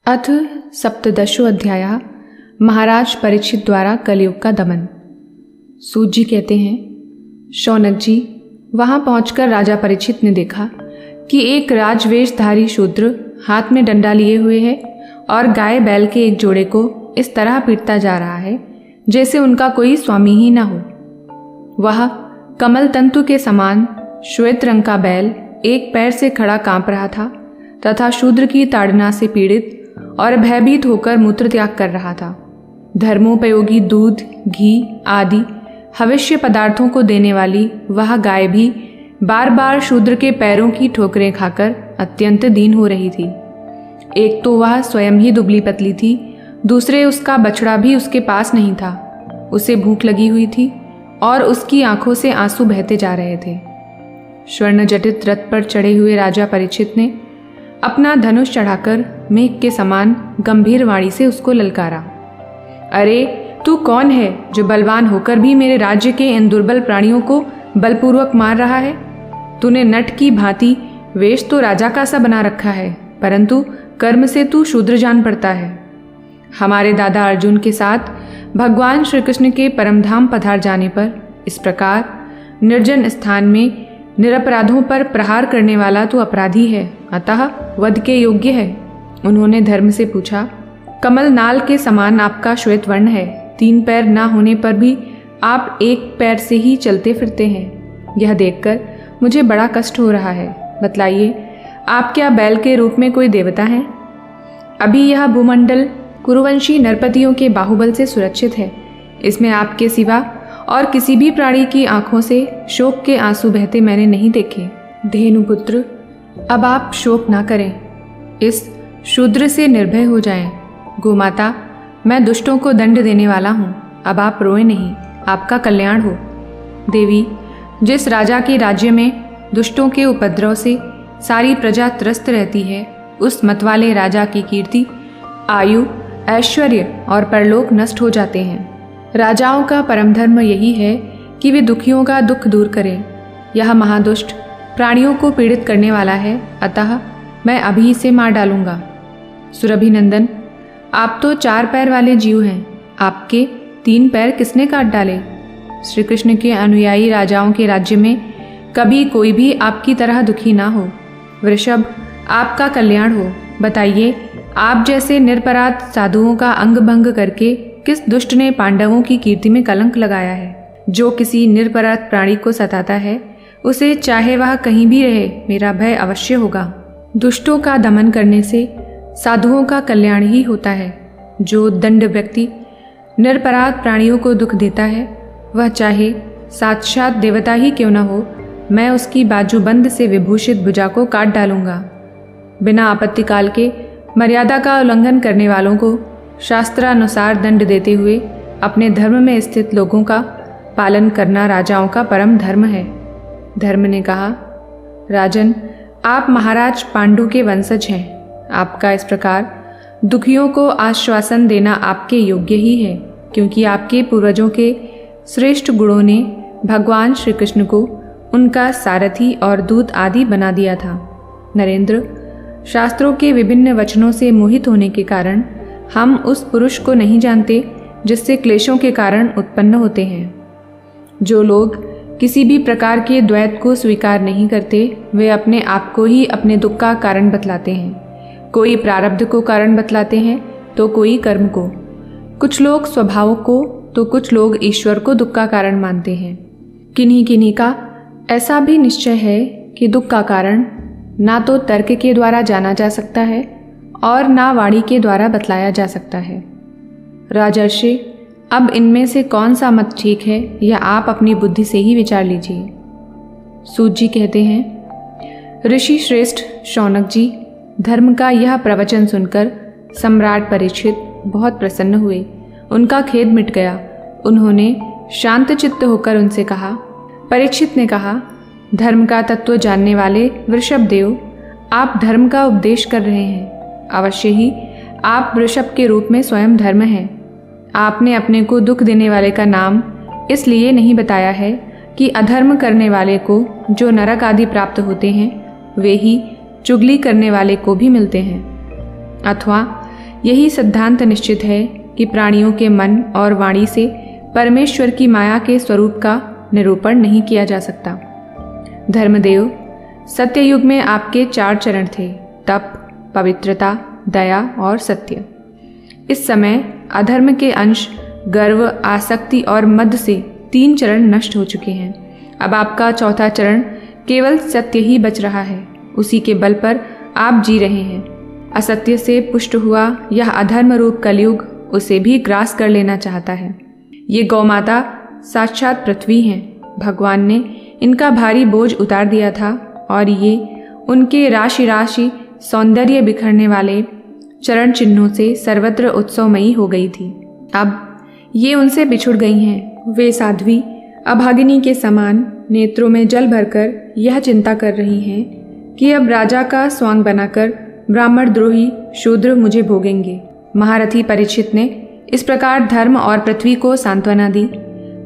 अथ सप्तदशो अध्यायः महाराज परीक्षित द्वारा कलयुग का दमन। सूत जी कहते हैं, शौनक जी, वहां पहुंचकर राजा परीक्षित ने देखा कि एक राजवेशधारी शूद्र हाथ में डंडा लिए हुए है और गाय बैल के एक जोड़े को इस तरह पीटता जा रहा है जैसे उनका कोई स्वामी ही न हो। वह कमल तंतु के समान श्वेत रंग का बैल एक पैर से खड़ा कांप रहा था तथा शूद्र की ताड़ना से पीड़ित और भयभीत होकर मूत्र त्याग कर रहा था। धर्मोपयोगी दूध, घी आदि हविष्य पदार्थों को देने वाली वह गाय भी बार बार शूद्र के पैरों की ठोकरें खाकर अत्यंत दीन हो रही थी। एक तो वह स्वयं ही दुबली पतली थी, दूसरे उसका बछड़ा भी उसके पास नहीं था। उसे भूख लगी हुई थी और उसकी आंखों से आंसू बहते जा रहे थे। स्वर्ण जटित रथ पर चढ़े हुए राजा परीक्षित ने अपना धनुष चढ़ाकर मेघ के समान गंभीर वाणी से उसको ललकारा। अरे, तू कौन है जो बलवान होकर भी मेरे राज्य के इन दुर्बल प्राणियों को बलपूर्वक मार रहा है? तूने नट की भांति वेश तो राजा का सा बना रखा है, परंतु कर्म से तू शूद्र जान पड़ता है। हमारे दादा अर्जुन के साथ भगवान श्री कृष्ण के परमधाम पधार जाने पर इस प्रकार निर्जन स्थान में निरपराधों पर प्रहार करने वाला तो अपराधी है, अतः वध के योग्य है। उन्होंने धर्म से पूछा, कमल नाल के समान आपका श्वेत वर्ण है, 3 पैर ना होने पर भी आप एक पैर से ही चलते फिरते हैं। यह देखकर मुझे बड़ा कष्ट हो रहा है। बतलाइए, आप क्या बैल के रूप में कोई देवता हैं? अभी यह भूमंडल कुरुवंशी नरपतियों के बाहुबल से सुरक्षित है। इसमें आपके सिवा और किसी भी प्राणी की आंखों से शोक के आंसू बहते मैंने नहीं देखे। धेनुपुत्र, अब आप शोक ना करें, इस शूद्र से निर्भय हो जाएं। गोमाता, मैं दुष्टों को दंड देने वाला हूँ, अब आप रोए नहीं, आपका कल्याण हो। देवी, जिस राजा के राज्य में दुष्टों के उपद्रव से सारी प्रजा त्रस्त रहती है, उस मतवाले राजा की कीर्ति, आयु, ऐश्वर्य और परलोक नष्ट हो जाते हैं। राजाओं का परम धर्म यही है कि वे दुखियों का दुख दूर करें। यह महादुष्ट प्राणियों को पीड़ित करने वाला है, अतः मैं अभी इसे मार डालूंगा। सुरभिनंदन, आप तो 4 पैर वाले जीव हैं, आपके 3 पैर किसने काट डाले? श्री कृष्ण के अनुयायी राजाओं के राज्य में कभी कोई भी आपकी तरह दुखी ना हो। वृषभ, आपका कल्याण हो। बताइए, आप जैसे निरपराध साधुओं का अंग भंग करके किस दुष्ट ने पांडवों की कीर्ति में कलंक लगाया है? जो किसी निरपराध प्राणी को सताता है, उसे चाहे वह कहीं भी रहे, मेरा भय अवश्य होगा। दुष्टों का दमन करने से साधुओं का कल्याण ही होता है। जो दंड व्यक्ति निरपराध प्राणियों को दुख देता है, वह चाहे साक्षात देवता ही क्यों न हो, मैं उसकी बाजूबंद से विभूषित भुजा को काट डालूंगा। बिना आपत्ति काल के मर्यादा का उल्लंघन करने वालों को शास्त्रानुसार दंड देते हुए अपने धर्म में स्थित लोगों का पालन करना राजाओं का परम धर्म है। धर्म ने कहा, राजन, आप महाराज पांडु के वंशज हैं। आपका इस प्रकार दुखियों को आश्वासन देना आपके योग्य ही है, क्योंकि आपके पूर्वजों के श्रेष्ठ गुणों ने भगवान श्री कृष्ण को उनका सारथी और दूत आदि बना दिया था। नरेंद्र, शास्त्रों के विभिन्न वचनों से मोहित होने के कारण हम उस पुरुष को नहीं जानते जिससे क्लेशों के कारण उत्पन्न होते हैं। जो लोग किसी भी प्रकार के द्वैत को स्वीकार नहीं करते, वे अपने आप को ही अपने दुख का कारण बतलाते हैं। कोई प्रारब्ध को कारण बतलाते हैं तो कोई कर्म को, कुछ लोग स्वभाव को तो कुछ लोग ईश्वर को दुख का कारण मानते हैं। किन्हीं किन्हीं का ऐसा भी निश्चय है कि दुख का कारण ना तो तर्क के द्वारा जाना जा सकता है और ना वाणी के द्वारा बतलाया जा सकता है। राजर्षि, अब इनमें से कौन सा मत ठीक है, यह आप अपनी बुद्धि से ही विचार लीजिए। सूत जी कहते हैं, ऋषि श्रेष्ठ शौनक जी, धर्म का यह प्रवचन सुनकर सम्राट परीक्षित बहुत प्रसन्न हुए। उनका खेद मिट गया। उन्होंने शांत चित्त होकर उनसे कहा। परीक्षित ने कहा, धर्म का तत्व जानने वाले वृषभ देव, आप धर्म का उपदेश कर रहे हैं। अवश्य ही आप वृषभ के रूप में स्वयं धर्म हैं। आपने अपने को दुख देने वाले का नाम इसलिए नहीं बताया है कि अधर्म करने वाले को जो नरक आदि प्राप्त होते हैं, वे ही चुगली करने वाले को भी मिलते हैं। अथवा यही सिद्धांत निश्चित है कि प्राणियों के मन और वाणी से परमेश्वर की माया के स्वरूप का निरूपण नहीं किया जा सकता। धर्मदेव, सत्ययुग में आपके 4 चरण थे, तप, पवित्रता, दया और सत्य। इस समय अधर्म के अंश गर्व, आसक्ति और मद से 3 चरण नष्ट हो चुके हैं। अब आपका 4था चरण केवल सत्य ही बच रहा है। उसी के बल पर आप जी रहे हैं। असत्य से पुष्ट हुआ यह अधर्म रूप कलयुग उसे भी ग्रास कर लेना चाहता है। ये गौमाता साक्षात पृथ्वी हैं। भगवान ने इनका भारी बोझ उतार दिया था और ये उनके राशि राशि सौंदर्य बिखरने वाले चरण चिन्हों से सर्वत्र उत्सवमयी हो गई थी। अब ये उनसे बिछुड़ गई हैं। वे साध्वी अभागिनी के समान नेत्रों में जल भरकर यह चिंता कर रही हैं कि अब राजा का स्वांग बनाकर ब्राह्मण द्रोही शूद्र मुझे भोगेंगे। महारथी परीक्षित ने इस प्रकार धर्म और पृथ्वी को सांत्वना दी।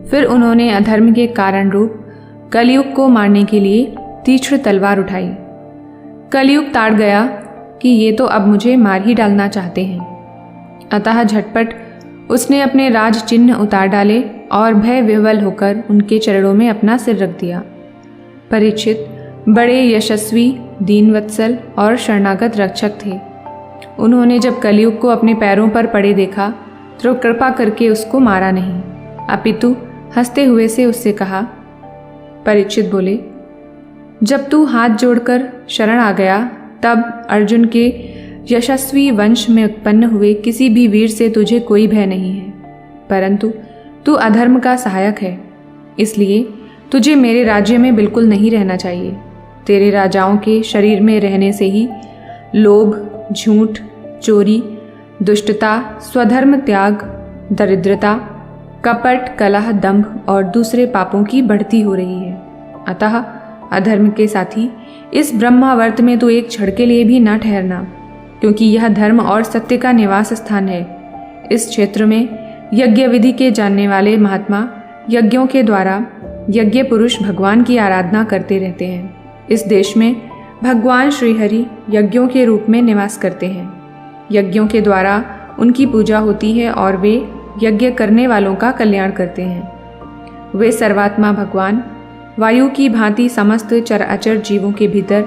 फिर उन्होंने अधर्म के कारण रूप कलयुग को मारने के लिए तीक्ष्ण तलवार उठाई। कलयुग ताड़ गया कि ये तो अब मुझे मार ही डालना चाहते हैं। अतः झटपट उसने अपने राज चिन्ह उतार डाले और भय विह्वल होकर उनके चरणों में अपना सिर रख दिया। परीक्षित बड़े यशस्वी, दीनवत्सल और शरणागत रक्षक थे। उन्होंने जब कलयुग को अपने पैरों पर पड़े देखा तो कृपा करके उसको मारा नहीं, अपितु हंसते हुए से उससे कहा। परीक्षित बोले, जब तू हाथ जोड़कर शरण आ गया तब अर्जुन के यशस्वी वंश में उत्पन्न हुए किसी भी वीर से तुझे कोई भय नहीं है, परंतु तू अधर्म का सहायक है, इसलिए तुझे मेरे राज्य में बिल्कुल नहीं रहना चाहिए। तेरे राजाओं के शरीर में रहने से ही लोभ, झूठ, चोरी, दुष्टता, स्वधर्म त्याग, दरिद्रता, कपट, कलह, दंभ और दूसरे पापों की बढ़ती हो रही है। अतः अधर्म के साथी इस ब्रह्मावर्त में तू एक क्षण के लिए भी न ठहरना, क्योंकि यह धर्म और सत्य का निवास स्थान है। इस क्षेत्र में यज्ञ विधि के जानने वाले महात्मा यज्ञों के द्वारा यज्ञ पुरुष भगवान की आराधना करते रहते हैं। इस देश में भगवान श्रीहरि यज्ञों के रूप में निवास करते हैं। यज्ञों के द्वारा उनकी पूजा होती है और वे यज्ञ करने वालों का कल्याण करते हैं। वे सर्वात्मा भगवान वायु की भांति समस्त चराचर जीवों के भीतर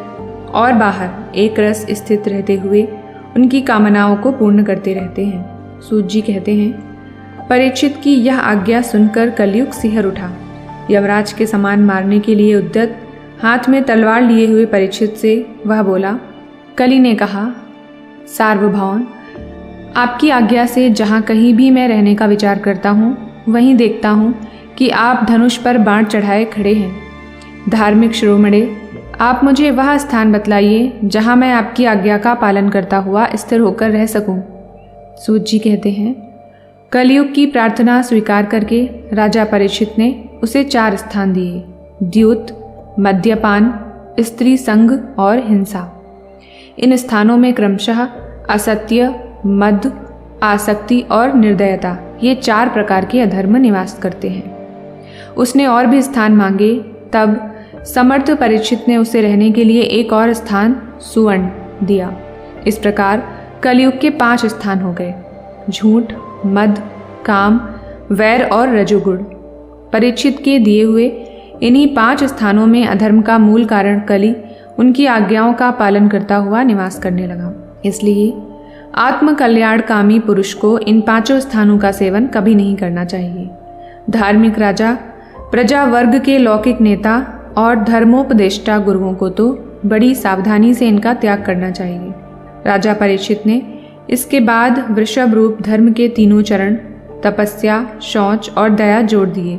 और बाहर एक रस स्थित रहते हुए उनकी कामनाओं को पूर्ण करते रहते हैं। सूत जी कहते हैं, परीक्षित की यह आज्ञा सुनकर कलयुग सिहर उठा। यमराज के समान मारने के लिए उद्यत हाथ में तलवार लिए हुए परीक्षित से वह बोला। कली ने कहा, सार्वभौम, आपकी आज्ञा से जहाँ कहीं भी मैं रहने का विचार करता हूँ वहीं देखता हूँ कि आप धनुष पर बाण चढ़ाए खड़े हैं। धार्मिक शिरोमणे, आप मुझे वह स्थान बतलाइए जहाँ मैं आपकी आज्ञा का पालन करता हुआ स्थिर होकर रह सकूं। सूत जी कहते हैं, कलयुग की प्रार्थना स्वीकार करके राजा परीक्षित ने उसे 4 स्थान दिए: द्यूत, मद्यपान, स्त्री संग और हिंसा। इन स्थानों में क्रमशः असत्य, मद, आसक्ति और निर्दयता, ये 4 प्रकार के अधर्म निवास करते हैं। उसने और भी स्थान मांगे, तब समर्थ परीक्षित ने उसे रहने के लिए एक और स्थान सुवर्ण दिया। इस प्रकार कलयुग के 5 स्थान हो गए: झूठ, मद, काम, वैर और रजोगुण। परीक्षित के दिए हुए इन्हीं 5 स्थानों में अधर्म का मूल कारण कली उनकी आज्ञाओं का पालन करता हुआ निवास करने लगा। इसलिए आत्म कल्याणकामी पुरुष को इन 5 स्थानों का सेवन कभी नहीं करना चाहिए। धार्मिक राजा, प्रजा वर्ग के लौकिक नेता और धर्मोपदेष्टा गुरुओं को तो बड़ी सावधानी से इनका त्याग करना चाहिए। राजा परीक्षित ने इसके बाद वृषभ रूप धर्म के 3 चरण तपस्या, शौच और दया जोड़ दिए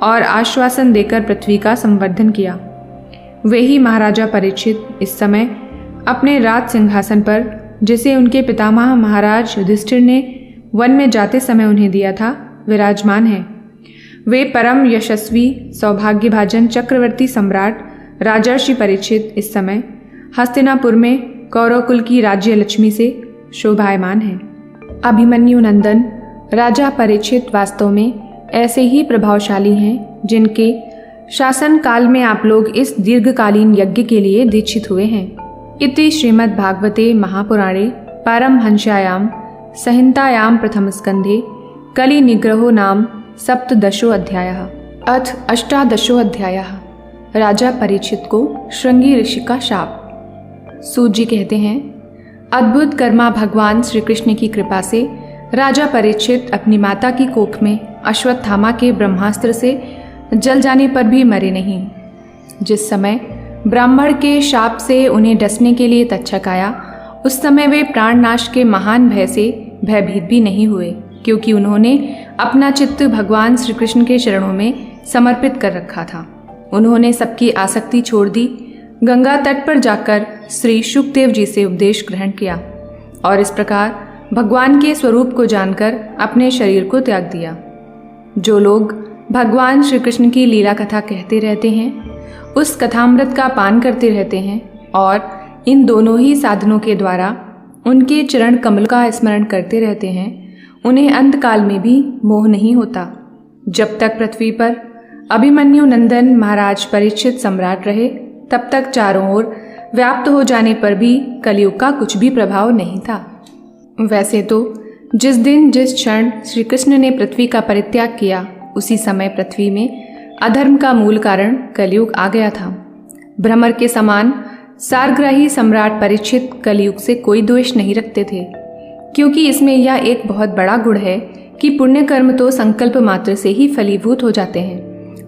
और आश्वासन देकर पृथ्वी का संवर्धन किया। वे ही महाराजा परीक्षित इस समय अपने राज सिंहासन पर, जिसे उनके पितामह महाराज युधिष्ठिर ने वन में जाते समय उन्हें दिया था, विराजमान हैं। वे परम यशस्वी सौभाग्यभाजन चक्रवर्ती सम्राट राजर्षि परीक्षित इस समय हस्तिनापुर में कौरव कुल की राज्य लक्ष्मी से शोभायमान हैं। अभिमन्यु नंदन राजा परीक्षित वास्तव में ऐसे ही प्रभावशाली हैं जिनके शासन काल में आप लोग इस दीर्घकालीन यज्ञ के लिए दीक्षित हुए हैं। इति श्रीमद्भागवते महापुराणे पारमहंस्यायाम संहितायां प्रथमस्कन्धे कलिनिग्रहो नाम सप्तदशो अध्यायः। अथ अष्टादशो अध्यायः। राजा परीक्षित को श्रृंगी ऋषि का शाप। सूत जी कहते हैं, अद्भुत कर्मा भगवान श्री कृष्ण की कृपा से राजा परीक्षित अपनी माता की कोख में अश्वत्थामा के ब्रह्मास्त्र से जल जाने पर भी मरे नहीं। जिस समय ब्राह्मण के शाप से उन्हें डसने के लिए तक्षक आया, उस समय वे प्राणनाश के महान भय से भयभीत भी नहीं हुए, क्योंकि उन्होंने अपना चित्त भगवान श्री कृष्ण के चरणों में समर्पित कर रखा था। उन्होंने सबकी आसक्ति छोड़ दी, गंगा तट पर जाकर श्री शुकदेव जी से उपदेश ग्रहण किया और इस प्रकार भगवान के स्वरूप को जानकर अपने शरीर को त्याग दिया। जो लोग भगवान श्री कृष्ण की लीला कथा कहते रहते हैं, उस कथामृत का पान करते रहते हैं और इन दोनों ही साधनों के द्वारा उनके चरण कमल का स्मरण करते रहते हैं, उन्हें अंतकाल में भी मोह नहीं होता। जब तक पृथ्वी पर अभिमन्यु नंदन महाराज परीक्षित सम्राट रहे, तब तक चारों ओर व्याप्त हो जाने पर भी कलयुग का कुछ भी प्रभाव नहीं था। वैसे तो जिस दिन जिस क्षण श्री कृष्ण ने पृथ्वी का परित्याग किया, उसी समय पृथ्वी में अधर्म का मूल कारण कलयुग आ गया था। भ्रमर के समान सारग्राही सम्राट परीक्षित कलयुग से कोई द्वेष नहीं रखते थे, क्योंकि इसमें यह एक बहुत बड़ा गुण है कि पुण्य कर्म तो संकल्प मात्र से ही फलीभूत हो जाते हैं,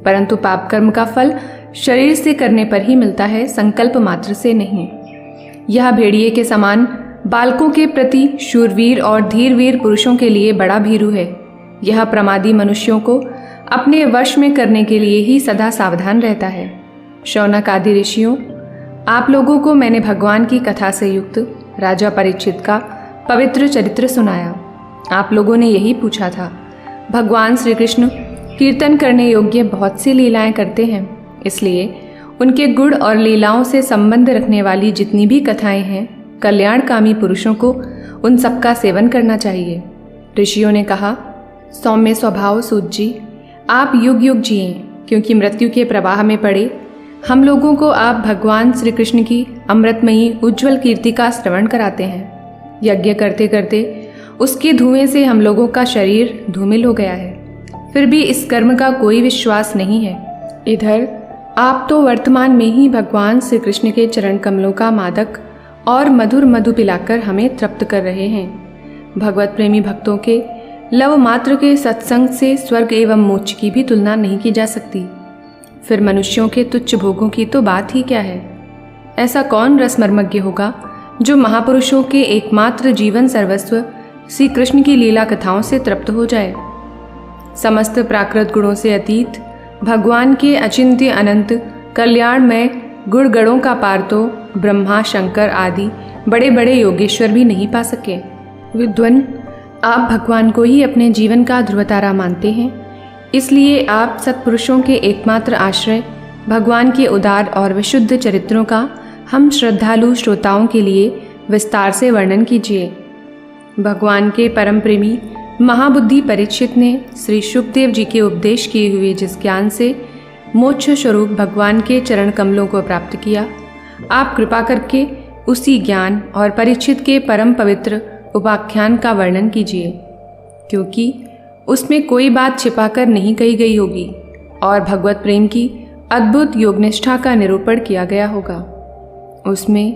परंतु पाप कर्म का फल शरीर से करने पर ही मिलता है, संकल्प मात्र से नहीं। यह भेड़िए के समान बालकों के प्रति शूरवीर और धीरवीर पुरुषों के लिए बड़ा भीरू है। यह प्रमादी मनुष्यों को अपने वश में करने के लिए ही सदा सावधान रहता है। शौनक आदि ऋषियों, आप लोगों को मैंने भगवान की कथा से युक्त राजा परीक्षित का पवित्र चरित्र सुनाया। आप लोगों ने यही पूछा था, भगवान श्री कृष्ण कीर्तन करने योग्य बहुत सी लीलाएं करते हैं, इसलिए उनके गुण और लीलाओं से संबंध रखने वाली जितनी भी कथाएं हैं, कल्याणकामी पुरुषों को उन सबका सेवन करना चाहिए। ऋषियों ने कहा, सौम्य स्वभाव सूत जी, आप युग युग जिए, क्योंकि मृत्यु के प्रवाह में पड़े हम लोगों को आप भगवान श्री कृष्ण की अमृतमयी उज्ज्वल कीर्ति का श्रवण कराते हैं। यज्ञ करते करते उसके धुएं से हम लोगों का शरीर धूमिल हो गया है, फिर भी इस कर्म का कोई विश्वास नहीं है। इधर आप तो वर्तमान में ही भगवान श्री कृष्ण के चरण कमलों का मादक और मधुर मधु पिलाकर हमें तृप्त कर रहे हैं। भगवत प्रेमी भक्तों के लव मात्र के सत्संग से स्वर्ग एवं मोक्ष की भी तुलना नहीं की जा सकती। फिर मनुष्यों के तुच्छ भोगों की तो बात ही क्या है। ऐसा कौन रसमर्मज्ञ होगा जो महापुरुषों के एकमात्र जीवन सर्वस्व श्री कृष्ण की लीला कथाओं से तृप्त हो जाए। समस्त प्राकृत गुणों से अतीत भगवान के अचिंत्य अनंत कल्याणमय गुण गणों का पार तो ब्रह्मा शंकर आदि बड़े बड़े योगेश्वर भी नहीं पा सके। विद्वन, आप भगवान को ही अपने जीवन का ध्रुवतारा मानते हैं, इसलिए आप सत्पुरुषों के एकमात्र आश्रय भगवान के उदार और विशुद्ध चरित्रों का हम श्रद्धालु श्रोताओं के लिए विस्तार से वर्णन कीजिए। भगवान के परम प्रेमी महाबुद्धि परीक्षित ने श्री शुकदेव जी के उपदेश किए हुए जिस ज्ञान से मोक्ष स्वरूप भगवान के चरण कमलों को प्राप्त किया, आप कृपा करके उसी ज्ञान और परीक्षित के परम पवित्र उपाख्यान का वर्णन कीजिए, क्योंकि उसमें कोई बात छिपाकर नहीं कही गई होगी और भगवत प्रेम की अद्भुत योगनिष्ठा का निरूपण किया गया होगा। उसमें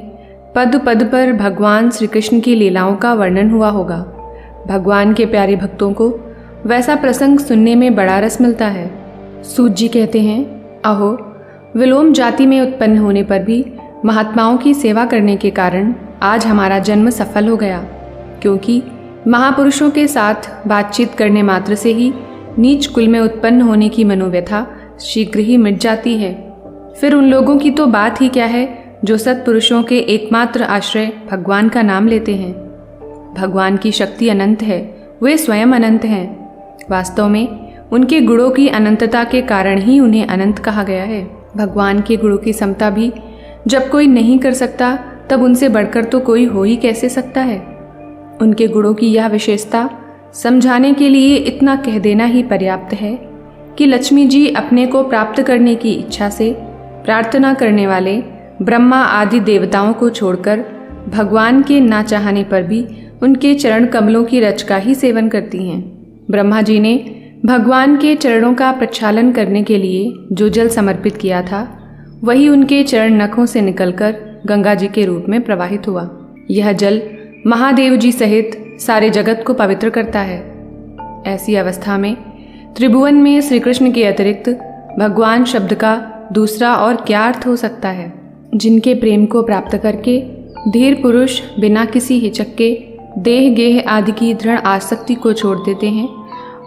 पद पद पर भगवान श्री कृष्ण की लीलाओं का वर्णन हुआ होगा। भगवान के प्यारे भक्तों को वैसा प्रसंग सुनने में बड़ा रस मिलता है। सूत जी कहते हैं, अहो, विलोम जाति में उत्पन्न होने पर भी महात्माओं की सेवा करने के कारण आज हमारा जन्म सफल हो गया, क्योंकि महापुरुषों के साथ बातचीत करने मात्र से ही नीच कुल में उत्पन्न होने की मनोव्यथा शीघ्र ही मिट जाती है। फिर उन लोगों की तो बात ही क्या है जो सत्पुरुषों के एकमात्र आश्रय भगवान का नाम लेते हैं। भगवान की शक्ति अनंत है, वे स्वयं अनंत हैं। वास्तव में उनके गुणों की अनंतता के कारण ही उन्हें अनंत कहा गया है। भगवान के गुणों की समता भी जब कोई नहीं कर सकता, तब उनसे बढ़कर तो कोई हो ही कैसे सकता है। उनके गुणों की यह विशेषता समझाने के लिए इतना कह देना ही पर्याप्त है कि लक्ष्मी जी अपने को प्राप्त करने की इच्छा से प्रार्थना करने वाले ब्रह्मा आदि देवताओं को छोड़कर भगवान के ना चाहने पर भी उनके चरण कमलों की रज का ही सेवन करती हैं। ब्रह्मा जी ने भगवान के चरणों का प्रक्षालन करने के लिए जो जल समर्पित किया था वही उनके चरण नखों से निकलकर गंगा जी के रूप में प्रवाहित हुआ। यह जल महादेव जी सहित सारे जगत को पवित्र करता है। ऐसी अवस्था में त्रिभुवन में श्री कृष्ण के अतिरिक्त भगवान शब्द का दूसरा और क्या अर्थ हो सकता है। जिनके प्रेम को प्राप्त करके धीर पुरुष बिना किसी हिचक के देह गेह आदि की दृढ़ आसक्ति को छोड़ देते हैं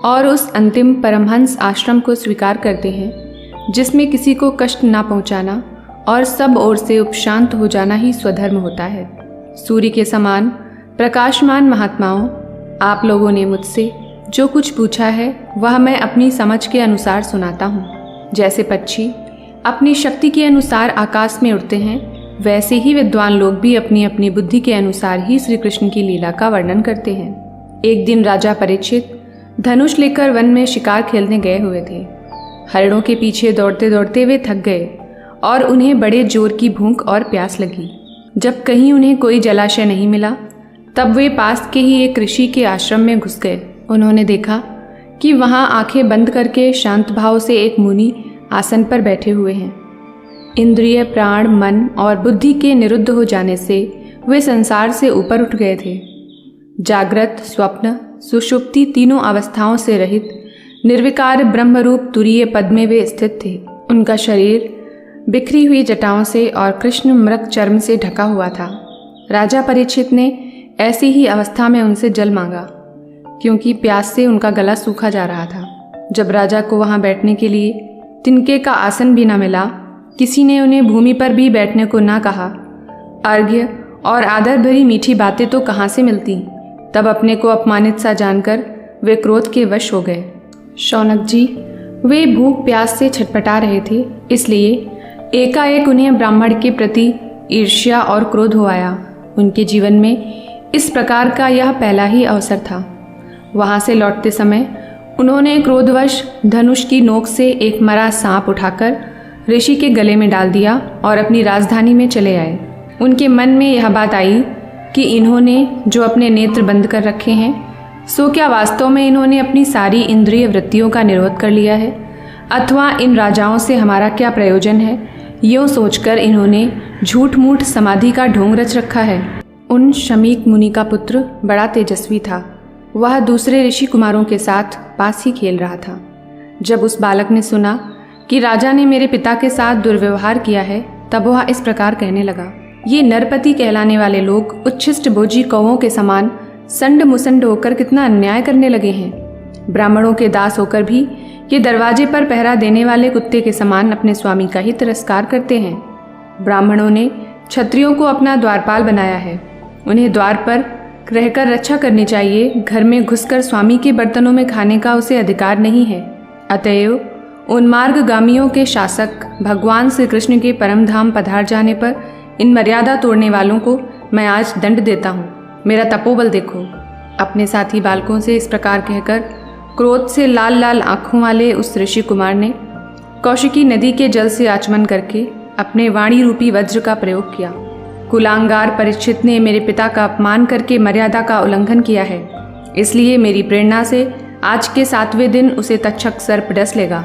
और उस अंतिम परमहंस आश्रम को स्वीकार करते हैं जिसमें किसी को कष्ट ना पहुंचाना और सब ओर से उपशांत हो जाना ही स्वधर्म होता है। सूर्य के समान प्रकाशमान महात्माओं, आप लोगों ने मुझसे जो कुछ पूछा है वह मैं अपनी समझ के अनुसार सुनाता हूँ। जैसे पक्षी अपनी शक्ति के अनुसार आकाश में उड़ते हैं, वैसे ही विद्वान लोग भी अपनी अपनी बुद्धि के अनुसार ही श्री कृष्ण की लीला का वर्णन करते हैं। एक दिन राजा परीक्षित धनुष लेकर वन में शिकार खेलने गए हुए थे। हरिणों के पीछे दौड़ते दौड़ते वे थक गए और उन्हें बड़े जोर की भूख और प्यास लगी। जब कहीं उन्हें कोई जलाशय नहीं मिला तब वे पास के ही एक ऋषि के आश्रम में घुस गए। उन्होंने देखा कि वहाँ आंखें बंद करके शांत भाव से एक मुनि आसन पर बैठे हुए हैं। इंद्रिय, प्राण, मन और बुद्धि के निरुद्ध हो जाने से वे संसार से ऊपर उठ गए थे। जागृत, स्वप्न, सुषुप्ति तीनों अवस्थाओं से रहित निर्विकार ब्रह्मरूप तुरीय पद में वे स्थित थे। उनका शरीर बिखरी हुई जटाओं से और कृष्ण मृग चर्म से ढका हुआ था। राजा परीक्षित ने ऐसी ही अवस्था में उनसे जल मांगा, क्योंकि प्यास से उनका गला सूखा जा रहा था। जब राजा को वहां बैठने के लिए तिनके का आसन भी न मिला, किसी ने उन्हें भूमि पर भी बैठने को ना कहा, अर्घ्य और आदर भरी मीठी बातें तो कहाँ से मिलती। तब अपने को अपमानित सा जानकर वे क्रोध के वश हो गए। शौनक जी, वे भूख प्यास से छटपटा रहे थे, इसलिए एकाएक उन्हें ब्राह्मण के प्रति ईर्ष्या और क्रोध हो आया। उनके जीवन में इस प्रकार का यह पहला ही अवसर था। वहाँ से लौटते समय उन्होंने क्रोधवश धनुष की नोक से एक मरा सांप उठाकर ऋषि के गले में डाल दिया और अपनी राजधानी में चले आए। उनके मन में यह बात आई कि इन्होंने जो अपने नेत्र बंद कर रखे हैं, सो क्या वास्तव में इन्होंने अपनी सारी इंद्रिय वृत्तियों का निरोध कर लिया है, अथवा इन राजाओं से हमारा क्या प्रयोजन है। यूँ सोचकर इन्होंने झूठ मूठ समाधि का ढोंग रच रखा है। उन शमीक मुनि का पुत्र बड़ा तेजस्वी था। वह दूसरे ऋषि कुमारों के साथ पास ही खेल रहा था। जब उस बालक ने सुना कि राजा ने मेरे पिता के साथ दुर्व्यवहार किया है, तब वह इस प्रकार कहने लगा, ये नरपति कहलाने वाले लोग उच्छिष्ट भोजी कौवों के समान संड मुसंड होकर कितना अन्याय करने लगे हैं। ब्राह्मणों के दास होकर भी ये दरवाजे पर पहरा देने वाले कुत्ते के समान अपने स्वामी का ही तिरस्कार करते हैं। ब्राह्मणों ने क्षत्रियों को अपना द्वारपाल बनाया है। उन्हें द्वार पर रहकर रक्षा करनी चाहिए। घर में घुसकर स्वामी के बर्तनों में खाने का उसे अधिकार नहीं है। अतएव उन्मार्गगामियों के शासक भगवान श्री कृष्ण के परम धाम पधार जाने पर इन मर्यादा तोड़ने वालों को मैं आज दंड देता हूँ। मेरा तपोबल देखो। अपने साथी बालकों से इस प्रकार कहकर क्रोध से लाल लाल आंखों वाले उस ऋषि कुमार ने कौशिकी नदी के जल से आचमन करके अपने वाणी रूपी वज्र का प्रयोग किया। कुलांगार परीक्षित ने मेरे पिता का अपमान करके मर्यादा का उल्लंघन किया है, इसलिए मेरी प्रेरणा से आज के 7वें दिन उसे तक्षक सर्प डस लेगा।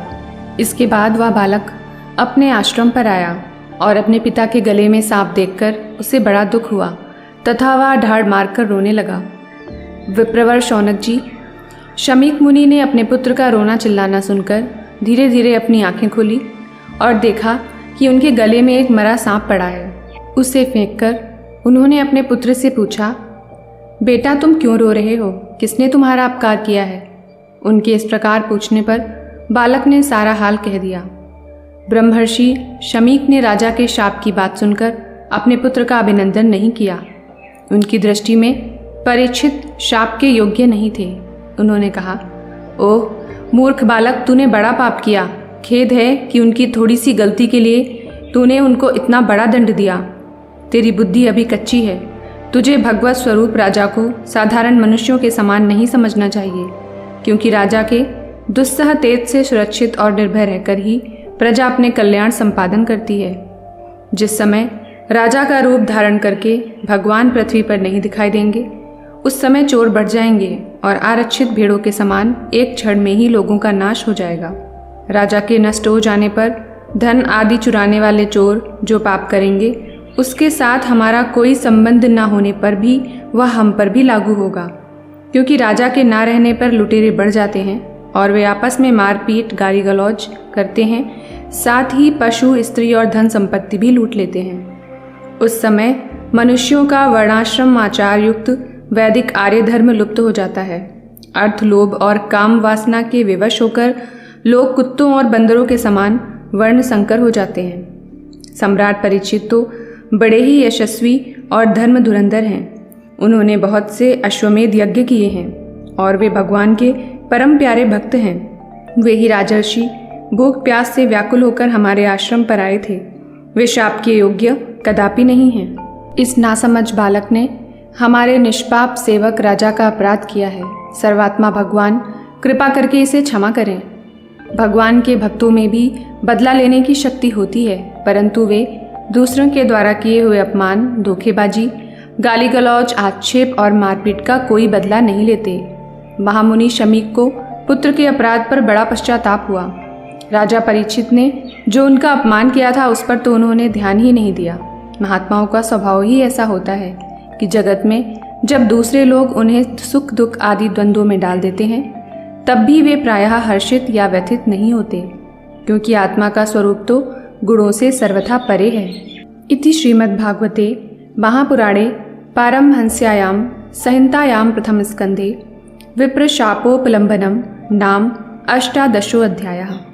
इसके बाद वह बालक अपने आश्रम पर आया और अपने पिता के गले में सांप देखकर उसे बड़ा दुख हुआ तथा वह ढाड़ मारकर रोने लगा। विप्रवर शौनक जी, शमीक मुनि ने अपने पुत्र का रोना चिल्लाना सुनकर धीरे धीरे अपनी आंखें खोली और देखा कि उनके गले में एक मरा सांप पड़ा है। उसे फेंककर उन्होंने अपने पुत्र से पूछा, बेटा तुम क्यों रो रहे हो? किसने तुम्हारा अपकार किया है? उनके इस प्रकार पूछने पर बालक ने सारा हाल कह दिया। ब्रह्मर्षि शमीक ने राजा के शाप की बात सुनकर अपने पुत्र का अभिनंदन नहीं किया। उनकी दृष्टि में परीक्षित शाप के योग्य नहीं थे। उन्होंने कहा, ओह मूर्ख बालक, तूने बड़ा पाप किया। खेद है कि उनकी थोड़ी सी गलती के लिए तूने उनको इतना बड़ा दंड दिया। तेरी बुद्धि अभी कच्ची है। तुझे भगवत स्वरूप राजा को साधारण मनुष्यों के समान नहीं समझना चाहिए, क्योंकि राजा के दुस्सह तेज से सुरक्षित और निर्भय रहकर ही प्रजा अपने कल्याण संपादन करती है। जिस समय राजा का रूप धारण करके भगवान पृथ्वी पर नहीं दिखाई देंगे, उस समय चोर बढ़ जाएंगे और आरक्षित भेड़ों के समान एक क्षण में ही लोगों का नाश हो जाएगा। राजा के नष्ट हो जाने पर धन आदि चुराने वाले चोर जो पाप करेंगे, उसके साथ हमारा कोई संबंध न होने पर भी वह हम पर भी लागू होगा, क्योंकि राजा के ना रहने पर लुटेरे बढ़ जाते हैं और वे आपस में मारपीट गाली गलौज करते हैं, साथ ही पशु, स्त्री और धन संपत्ति भी लूट लेते हैं। उस समय मनुष्यों का वर्णाश्रम आचार युक्त वैदिक आर्य धर्म लुप्त हो जाता है। अर्थ, लोभ और काम वासना के विवश होकर लोग कुत्तों और बंदरों के समान वर्ण संकर हो जाते हैं। सम्राट परीक्षित तो बड़े ही यशस्वी और धर्म धुरंधर हैं। उन्होंने बहुत से अश्वमेध यज्ञ किए हैं और वे भगवान के परम प्यारे भक्त हैं। वे ही राजर्षि भूख प्यास से व्याकुल होकर हमारे आश्रम पर आए थे। वे शाप के योग्य कदापि नहीं हैं। इस नासमझ बालक ने हमारे निष्पाप सेवक राजा का अपराध किया है। सर्वात्मा भगवान कृपा करके इसे क्षमा करें। भगवान के भक्तों में भी बदला लेने की शक्ति होती है, परंतु वे दूसरों के द्वारा किए हुए अपमान, धोखेबाजी, गाली गलौज, आक्षेप और मारपीट का कोई बदला नहीं लेते। महामुनि शमीक को पुत्र के अपराध पर बड़ा पश्चाताप हुआ। राजा परीक्षित ने जो उनका अपमान किया था उस पर तो उन्होंने ध्यान ही नहीं दिया। महात्माओं का स्वभाव ही ऐसा होता है कि जगत में जब दूसरे लोग उन्हें सुख दुख आदि द्वंद्वों में डाल देते हैं, तब भी वे प्रायः हर्षित या व्यथित नहीं होते, क्योंकि आत्मा का स्वरूप तो गुणों से सर्वथा परे है। इति श्रीमद्भागवते महापुराणे पारमहंस्यायां संहितायां प्रथमस्कन्धे विप्रशापोपलम्भनं नाम 18 अध्यायः।